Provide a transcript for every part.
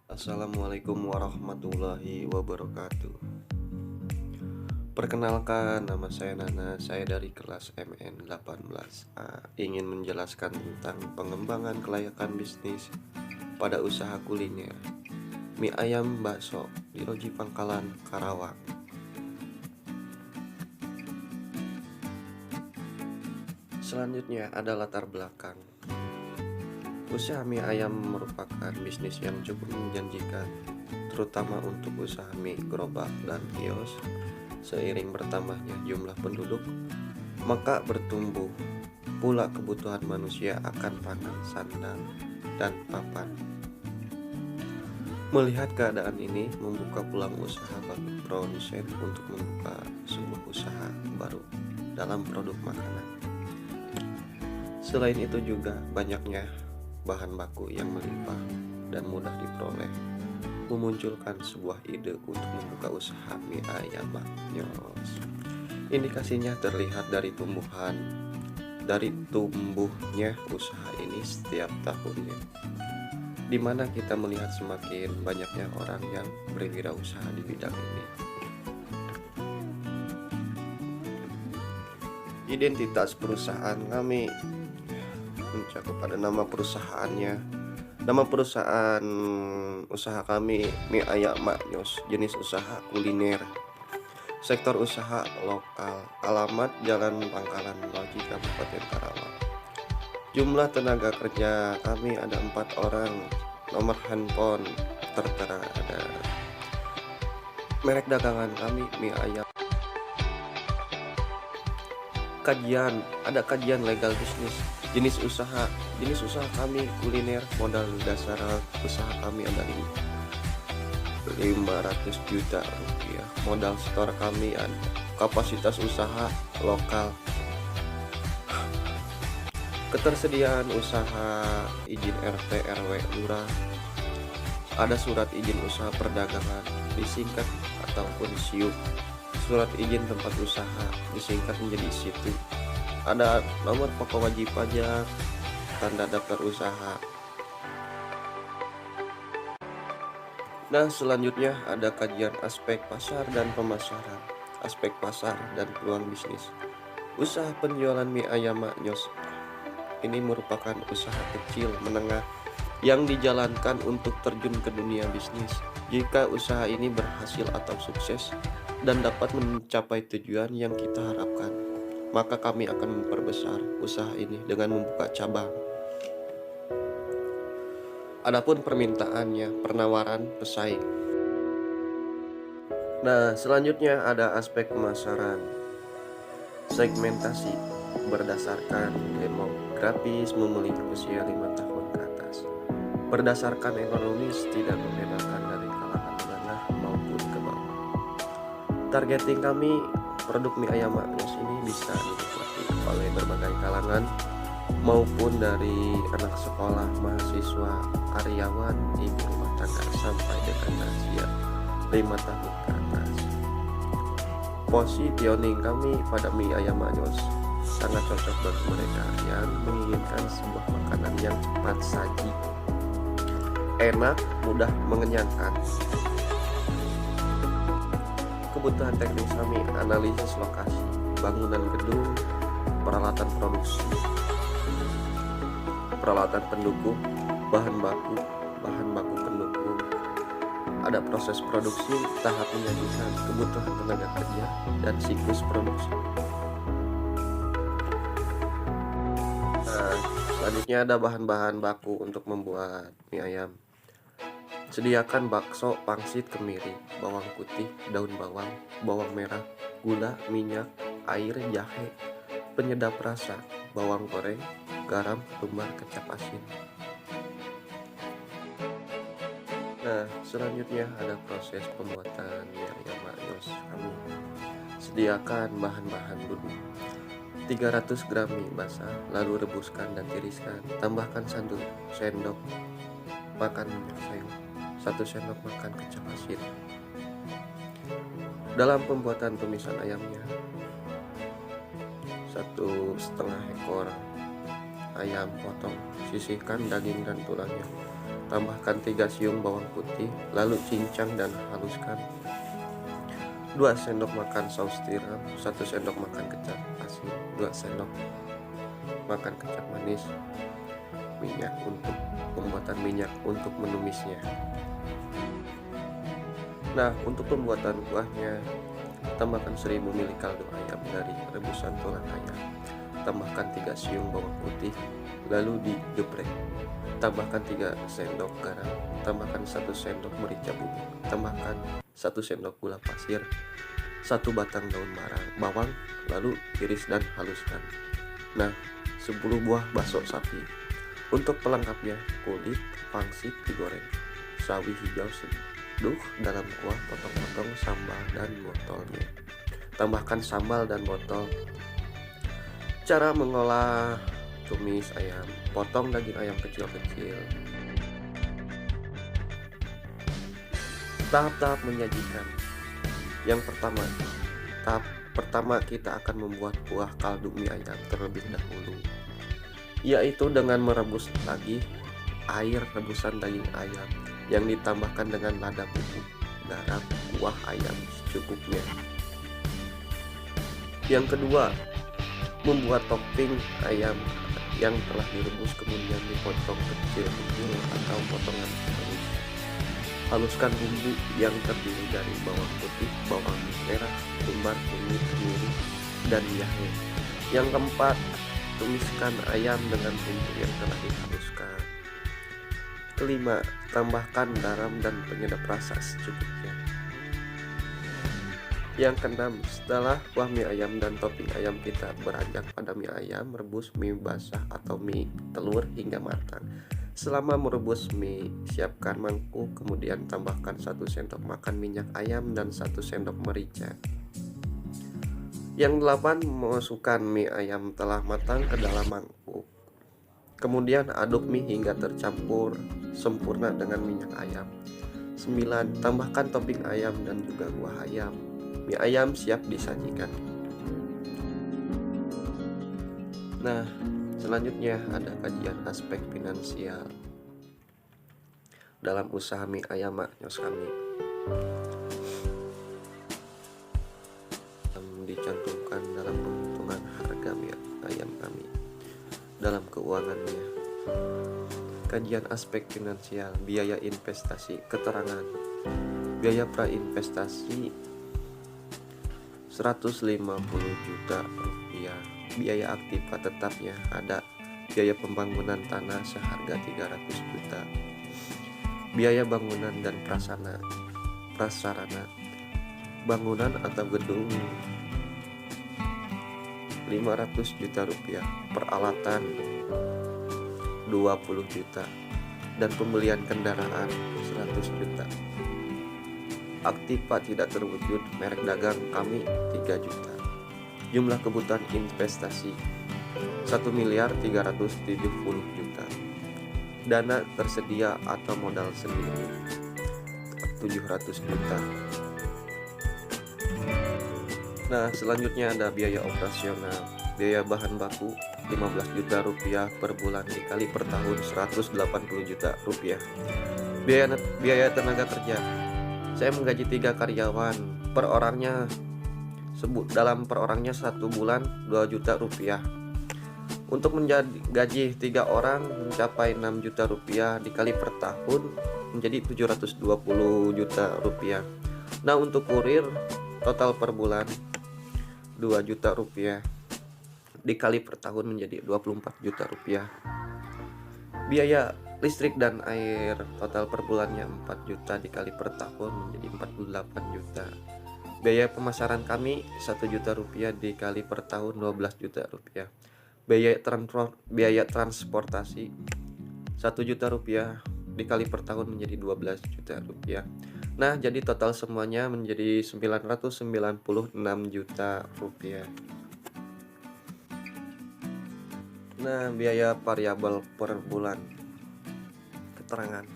Assalamualaikum warahmatullahi wabarakatuh. Perkenalkan, nama saya Nana. Saya dari kelas MN18A. Ingin menjelaskan tentang pengembangan kelayakan bisnis pada usaha kuliner mie ayam bakso di Loji Pangkalan, Karawang. Selanjutnya ada latar belakang. Usaha mie ayam merupakan bisnis yang cukup menjanjikan, terutama untuk usaha mie gerobak dan kios. Seiring bertambahnya jumlah penduduk, maka bertumbuh pula kebutuhan manusia akan pangan, sandang, dan papan. Melihat keadaan ini, membuka peluang usaha bagi produsen untuk membuka sebuah usaha baru dalam produk makanan. Selain itu juga banyaknya bahan baku yang melimpah dan mudah diperoleh, memunculkan sebuah ide untuk membuka usaha mie ayam maknyos. Indikasinya terlihat dari tumbuhnya usaha ini setiap tahunnya, di mana kita melihat semakin banyaknya orang yang berwirausaha di bidang ini. Identitas perusahaan kami mencakup pada nama perusahaannya. Nama perusahaan usaha kami mie ayam maknyos, jenis usaha kuliner. Sektor usaha lokal, alamat Jalan Pangkalan Loji, Kabupaten Karawang. Jumlah tenaga kerja kami ada 4 orang. Nomor handphone tertera ada. Merek dagangan kami mie ayam. Ada kajian legal bisnis. Jenis usaha kami kuliner. Modal dasar usaha kami ada 500 juta rupiah. Modal store kami ada. Kapasitas usaha lokal. Ketersediaan usaha izin RT RW lurah. Ada surat izin usaha perdagangan disingkat ataupun SIUP. Surat izin tempat usaha disingkat menjadi situ. Ada nomor pokok wajib pajak, tanda daftar usaha. Nah, selanjutnya ada kajian aspek pasar dan pemasaran. Aspek pasar dan peluang bisnis. Usaha penjualan mie ayam maknyos ini merupakan usaha kecil menengah yang dijalankan untuk terjun ke dunia bisnis. Jika usaha ini berhasil atau sukses dan dapat mencapai tujuan yang kita harapkan, maka kami akan memperbesar usaha ini dengan membuka cabang. Adapun permintaannya, penawaran pesaing. Nah, selanjutnya ada aspek pemasaran. Segmentasi berdasarkan demografis, memiliki usia 5 tahun ke atas. Berdasarkan ekonomis, tidak membedakan dari kalangan menengah maupun ke bawah. Targeting kami, produk mie ayam maknyos ini bisa dinikmati oleh berbagai kalangan, maupun dari anak sekolah, mahasiswa, karyawan, ibu rumah tangga, sampai dengan lansia 5 tahun ke atas. Positioning kami pada mie ayam maknyos sangat cocok bagi mereka yang menginginkan sebuah makanan yang cepat saji, enak, mudah mengenyangkan. Kebutuhan teknis kami, analisis lokasi, bangunan gedung, peralatan produksi, peralatan pendukung, bahan baku pendukung. Ada proses produksi, tahap penyajian, kebutuhan tenaga kerja, dan siklus produksi. Nah, selanjutnya ada bahan-bahan baku untuk membuat mie ayam. Sediakan bakso, pangsit, kemiri, bawang putih, daun bawang, bawang merah, gula, minyak, air, jahe, penyedap rasa, bawang goreng, garam, ketumbar, kecap asin. Nah, selanjutnya ada proses pembuatan mie ayam maknyos kami. Sediakan bahan-bahan dulu. 300 gram mie basah, lalu rebuskan dan tiriskan. Tambahkan 1 sendok makan minyak sayur, 1 sendok makan kecap asin. Dalam pembuatan tumisan ayamnya, 1,5 ekor ayam potong, sisihkan daging dan tulangnya. tambahkan 3 siung bawang putih, lalu cincang dan haluskan. 2 sendok makan saus tiram, 1 sendok makan kecap asin, 2 sendok makan kecap manis. Pembuatan minyak untuk menumisnya. Nah, untuk pembuatan kuahnya, tambahkan 1000 ml kaldu ayam dari rebusan tulang ayam. Tambahkan 3 siung bawang putih, lalu digeprek. Tambahkan 3 sendok garam, tambahkan 1 sendok merica bubuk, tambahkan 1 sendok gula pasir, 1 batang daun bawang, lalu iris dan haluskan. Nah, 10 buah bakso sapi. Untuk pelengkapnya, kulit pangsit digoreng, sawi hijau seduh dalam kuah, potong-potong sambal dan botolnya. Tambahkan sambal dan botol. Cara mengolah: tumis ayam, potong daging ayam kecil-kecil. Tahap-tahap menyajikan. Yang tahap pertama kita akan membuat kuah kaldu mie ayam terlebih dahulu, yaitu dengan merebus lagi air rebusan daging ayam yang ditambahkan dengan lada bubuk, garam, kuah ayam secukupnya. Yang kedua, membuat topping ayam yang telah direbus kemudian dipotong kecil-kecil atau potongan halus. Haluskan bumbu yang terdiri dari bawang putih, bawang merah, ketumbar, kunyit, kemiri, dan jahe. Yang keempat, tumiskan ayam dengan bumbu yang telah dihaluskan. Kelima, tambahkan garam dan penyedap rasa secukupnya. Yang keenam, setelah kuah mie ayam dan topping ayam kita beranjak pada mie ayam, rebus mie basah atau mie telur hingga matang. Selama merebus mie, siapkan mangkuk, kemudian tambahkan 1 sendok makan minyak ayam dan 1 sendok merica. Yang 8, masukkan mie ayam telah matang ke dalam mangkuk. Kemudian aduk mie hingga tercampur sempurna dengan minyak ayam. 9, tambahkan topping ayam dan juga kuah ayam. Mie ayam siap disajikan. Nah, selanjutnya ada kajian aspek finansial dalam usaha mie ayam maknyos kami. Dicantumkan dalam penghitungan harga mie ayam kami dalam keuangannya. Kajian aspek finansial, biaya investasi, keterangan. Biaya prainvestasi 150 juta rupiah. Biaya aktiva tetapnya ada biaya pembangunan tanah seharga 300 juta. Biaya bangunan dan prasarana bangunan atau gedung 500 juta rupiah. Peralatan 20 juta dan pembelian kendaraan 100 juta. Aktiva tidak terwujud, merek dagang kami 3 juta. Jumlah kebutuhan investasi 1.370 juta. Dana tersedia atau modal sendiri 700 juta. Nah, selanjutnya ada biaya operasional. Biaya bahan baku 15 juta rupiah per bulan dikali per tahun 180 juta rupiah. Biaya tenaga kerja, saya menggaji 3 karyawan, per orangnya dalam per orangnya 1 bulan 2 juta rupiah. Untuk gaji 3 orang mencapai 6 juta rupiah dikali per tahun menjadi 720 juta rupiah. Nah, untuk kurir total per bulan 2 juta rupiah dikali per tahun menjadi 24 juta rupiah. Biaya listrik dan air total per bulannya 4 juta dikali per tahun menjadi 48 juta. Biaya pemasaran kami 1 juta rupiah dikali per tahun 12 juta rupiah. Biaya transportasi 1 juta rupiah dikali per tahun menjadi 12 juta rupiah. Nah, jadi total semuanya menjadi 996 juta rupiah. Nah, biaya variabel per bulan. Keterangan.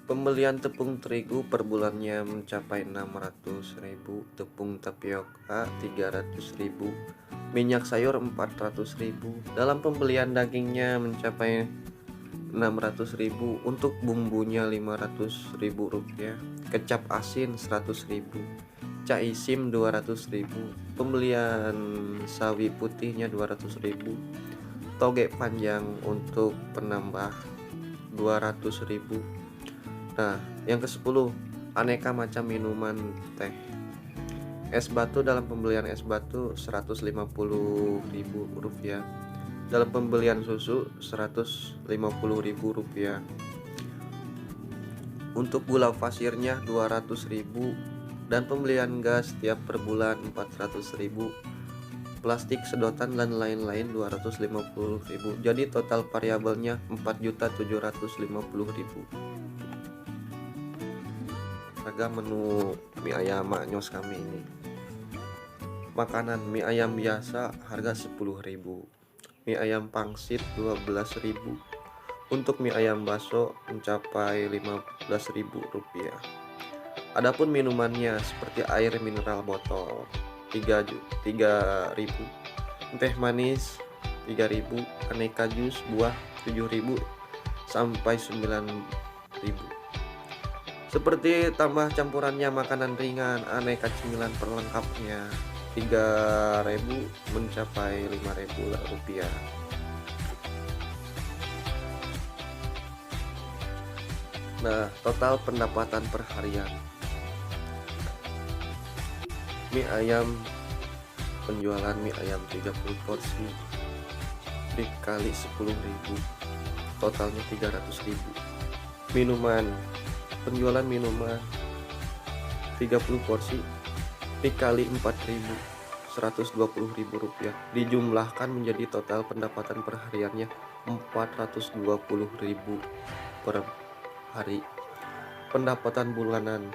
Pembelian tepung terigu per bulannya mencapai 600.000, tepung tapioka 300.000, minyak sayur 400.000. Dalam pembelian dagingnya mencapai 600.000, untuk bumbunya 500.000 rupiah, kecap asin 100.000, caisim 200.000, pembelian sawi putihnya 200.000, toge panjang untuk penambah 200.000. Nah, yang ke-10, aneka macam minuman teh. Es batu, dalam pembelian es batu 150.000 rupiah. Dalam pembelian susu 150.000 rupiah. Untuk gula pasirnya 200.000, dan pembelian gas setiap per bulan 400.000, plastik sedotan dan lain-lain 250.000. Jadi total variabelnya 4.750.000. Harga menu mie ayam maknyos kami ini. Makanan mie ayam biasa harga 10.000, mie ayam pangsit 12.000. Untuk mie ayam bakso mencapai 15.000 rupiah. Adapun minumannya seperti air mineral botol 3.000, teh manis 3.000, aneka jus buah 7.000 sampai 9.000. Seperti tambah campurannya makanan ringan, aneka cemilan perlengkapnya 3.000 mencapai 5.000 rupiah. Nah, total pendapatan per harian mie ayam, penjualan mie ayam 30 porsi dikali 10.000, totalnya 300.000. Minuman, penjualan minuman 30 porsi dikali 4.000, 120.000 rupiah, dijumlahkan menjadi total pendapatan per hariannya 420.000 per hari. Pendapatan bulanan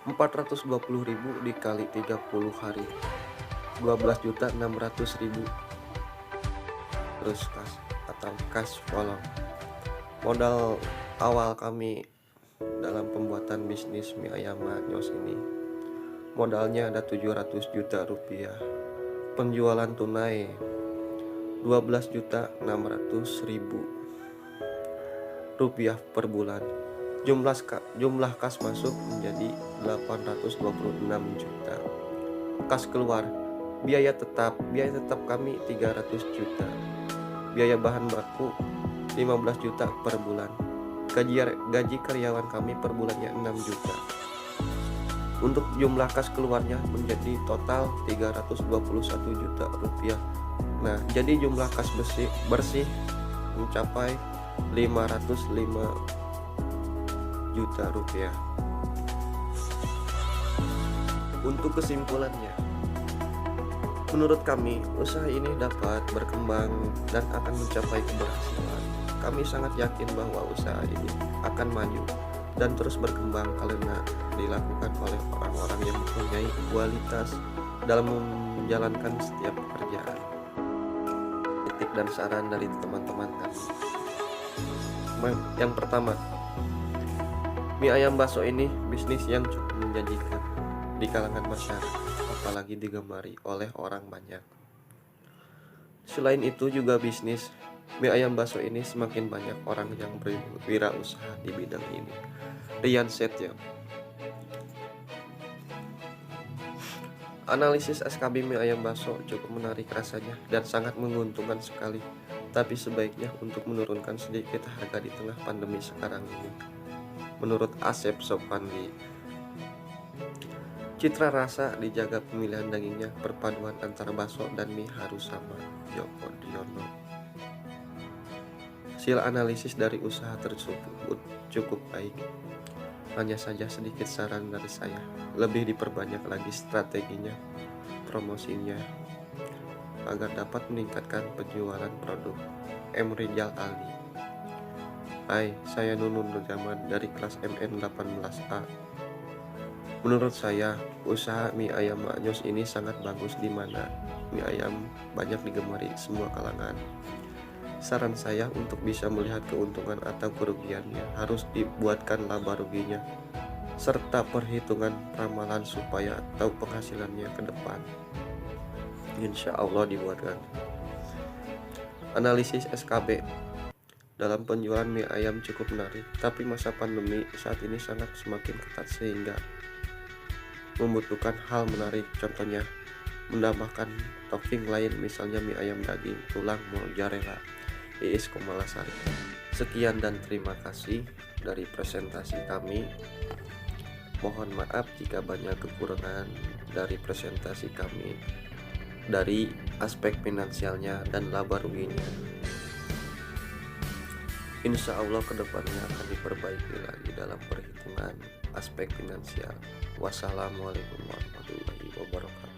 420.000 dikali 30 hari, 12.600.000. Terus kas atau cash flow. Modal awal kami dalam pembuatan bisnis mie ayam maknyos ini, modalnya ada 700 juta rupiah. Penjualan tunai 12.600.000 rupiah per bulan. Jumlah kas masuk menjadi 826 juta. Kas keluar, biaya tetap kami 300 juta. Biaya bahan baku 15 juta per bulan. Gaji karyawan kami per bulannya 6 juta. Untuk jumlah kas keluarnya menjadi total 321 juta rupiah. Nah, jadi jumlah kas bersih mencapai 505 juta rupiah. Untuk kesimpulannya, menurut kami usaha ini dapat berkembang dan akan mencapai keberhasilan. Kami sangat yakin bahwa usaha ini akan maju dan terus berkembang karena dilakukan oleh orang-orang yang mempunyai kualitas dalam menjalankan setiap pekerjaan. Kritik dan saran dari teman-teman kami. Yang pertama, mie ayam bakso ini bisnis yang cukup menjanjikan di kalangan masyarakat, apalagi digemari oleh orang banyak. Selain itu juga bisnis mie ayam bakso ini semakin banyak orang yang berwirausaha di bidang ini. Rian Setya. Analisis SKB mie ayam bakso cukup menarik rasanya dan sangat menguntungkan sekali. Tapi sebaiknya untuk menurunkan sedikit harga di tengah pandemi sekarang ini. Menurut Asep Sopandi, citra rasa dijaga, pemilihan dagingnya, perpaduan antara bakso dan mie harus sama. Joko Diono. Hasil analisis dari usaha tersebut cukup baik. Hanya saja sedikit saran dari saya, lebih diperbanyak lagi strateginya, promosinya, agar dapat meningkatkan penjualan produk. M. Rizal Aldi. Hai, saya Nunun Nurjaman dari kelas MN 18A. Menurut saya, usaha mie ayam maknyos ini sangat bagus di mana mie ayam banyak digemari semua kalangan. Saran saya untuk bisa melihat keuntungan atau kerugiannya harus dibuatkan laba ruginya serta perhitungan ramalan supaya tahu penghasilannya ke depan. Insya Allah dibuatkan. Analisis SKB. dalam penjualan mie ayam cukup menarik, tapi masa pandemi saat ini sangat semakin ketat sehingga membutuhkan hal menarik. Contohnya, menambahkan topping lain misalnya mie ayam daging, tulang, mozzarella. Iis Komalasari. Sekian dan terima kasih dari presentasi kami. Mohon maaf jika banyak kekurangan dari presentasi kami dari aspek finansialnya dan laba ruginya. Insya Allah kedepannya akan diperbaiki lagi dalam perhitungan aspek finansial. Wassalamualaikum warahmatullahi wabarakatuh.